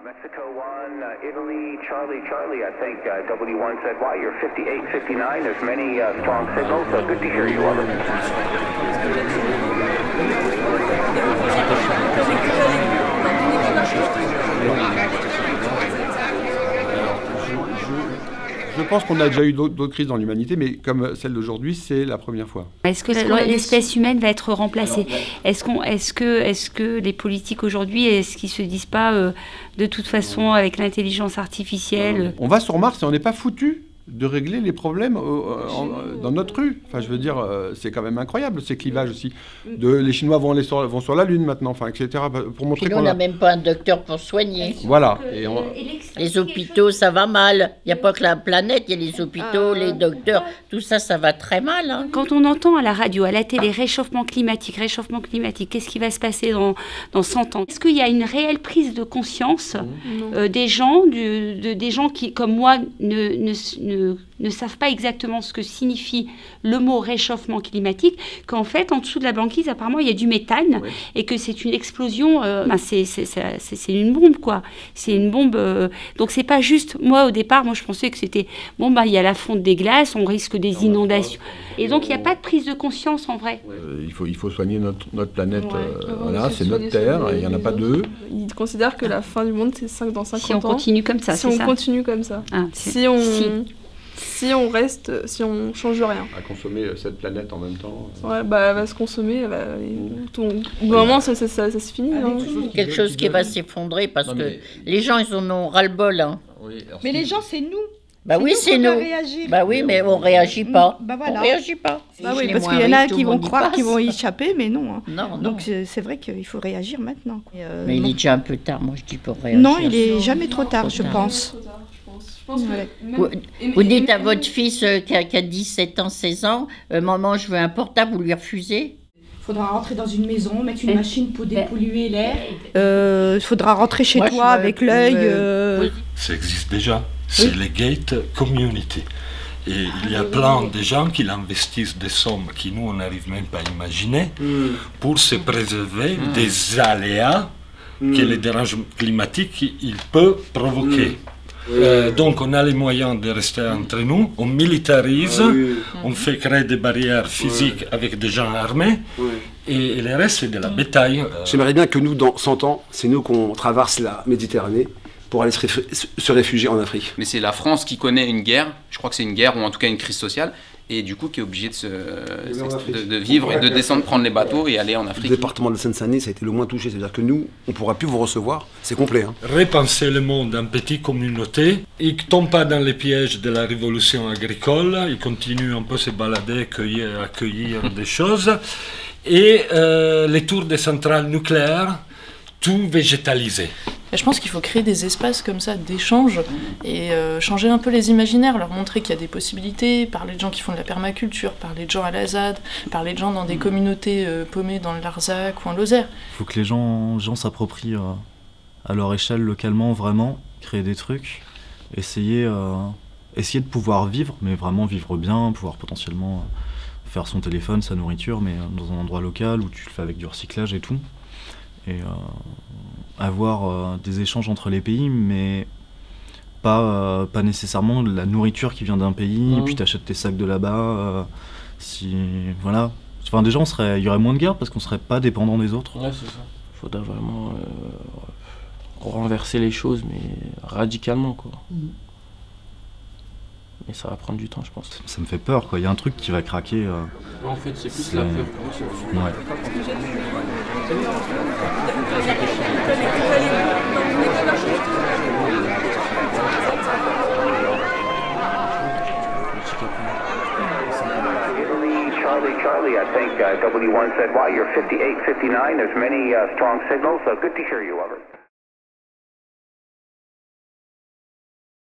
Mexico 1, Italy, Charlie, Charlie, I think W1 said, wow, you're 58-59, there's many strong signals, so good to hear you, over. Je pense qu'on a déjà eu d'autres crises dans l'humanité, mais comme celle d'aujourd'hui, c'est la première fois. Est-ce que l'espèce humaine va être remplacée? Est-ce que les politiques aujourd'hui, est-ce qu'ils se disent pas de toute façon avec l'intelligence artificielle? On va sur Mars et on n'est pas foutu de régler les problèmes dans notre rue. Enfin, je veux dire, c'est quand même incroyable ces clivages aussi. Les Chinois vont sur la Lune maintenant, enfin, etc. Pour montrer qu'on n'a même pas un docteur pour soigner. Voilà. Les hôpitaux, ça va mal. Il n'y a pas que la planète, il y a les hôpitaux, les docteurs, tout ça, ça va très mal. Hein. Quand on entend à la radio, à la télé, réchauffement climatique, qu'est-ce qui va se passer dans 100 ans? Est-ce qu'il y a une réelle prise de conscience des gens, des gens qui, comme moi, ne savent pas exactement ce que signifie le mot réchauffement climatique, qu'en fait, en dessous de la banquise, apparemment, il y a du méthane, et que c'est une explosion, c'est une bombe, quoi. C'est une bombe. Donc, c'est pas juste. Moi, au départ, je pensais que c'était, il y a la fonte des glaces, on risque des inondations. Et donc, il n'y a pas de prise de conscience, en vrai. Il faut soigner notre planète. Voilà, c'est notre terre, il n'y en a pas deux. Ils considèrent que la fin du monde, c'est dans 50 ans. Si on continue comme ça, Si on continue comme ça. Si on change rien. À consommer cette planète en même temps. Ouais, elle va se consommer. Au bout d'un moment, ça se finit. Hein. Quelque chose qui va s'effondrer parce que les gens, ils en ont ras-le-bol. Hein. Mais les gens, c'est nous. Bah oui, c'est nous. Bah oui, mais on réagit pas. Bah voilà. On réagit pas. Bah oui, parce qu'il y en a qui vont croire qu'ils vont y échapper, mais non. Hein. Non. Donc c'est vrai qu'il faut réagir maintenant. Mais il est déjà un peu tard, moi je dis pour réagir. Non, il est jamais trop tard, je pense. Vous dites à votre fils qui a 17 ans, 16 ans, maman, je veux un portable, vous lui refusez? Il faudra rentrer dans une maison, mettre une machine pour dépolluer l'air. Il faudra rentrer chez toi avec l'œil. Ça existe déjà. C'est les gate community. Et il y a plein de gens qui investissent des sommes que nous, on n'arrive même pas à imaginer pour se préserver des aléas que le dérangement climatique il peut provoquer. Donc on a les moyens de rester entre nous, on militarise, on fait créer des barrières physiques avec des gens armés, et le reste c'est de la bétail. J'aimerais bien que nous, dans 100 ans, c'est nous qu'on traverse la Méditerranée pour aller se réfugier en Afrique. Mais c'est la France qui connaît une guerre, je crois que c'est une guerre ou en tout cas une crise sociale, et du coup qui est obligée de vivre et de descendre, prendre les bateaux et aller en Afrique. Le département de Seine-Saint-Denis, ça a été le moins touché, c'est-à-dire que nous, on ne pourra plus vous recevoir, c'est complet. Hein. Repenser le monde en petite communauté, ils ne tombent pas dans les pièges de la révolution agricole, ils continuent un peu à se balader, accueillir des choses, et les tours des centrales nucléaires, tout végétalisé. Je pense qu'il faut créer des espaces comme ça d'échange et changer un peu les imaginaires, leur montrer qu'il y a des possibilités, parler de gens qui font de la permaculture, parler de gens à la ZAD, parler de gens dans des communautés paumées dans le Larzac ou en Lozère. Il faut que les gens s'approprient à leur échelle localement, vraiment, créer des trucs, essayer de pouvoir vivre, mais vraiment vivre bien, pouvoir potentiellement faire son téléphone, sa nourriture, mais dans un endroit local où tu le fais avec du recyclage et tout. Et avoir des échanges entre les pays, mais pas nécessairement de la nourriture qui vient d'un pays, et puis t'achètes tes sacs de là-bas, voilà. Enfin, déjà, il y aurait moins de guerre parce qu'on serait pas dépendant des autres. Ouais, c'est ça. Il faudrait vraiment renverser les choses, mais radicalement, quoi. Mais ça va prendre du temps, je pense. Ça me fait peur, quoi. Il y a un truc qui va craquer. En fait, c'est plus la peur. Ouais. Charlie, I think W1 said, wow, you're 58-59, there's many strong signals, so good to hear you, over.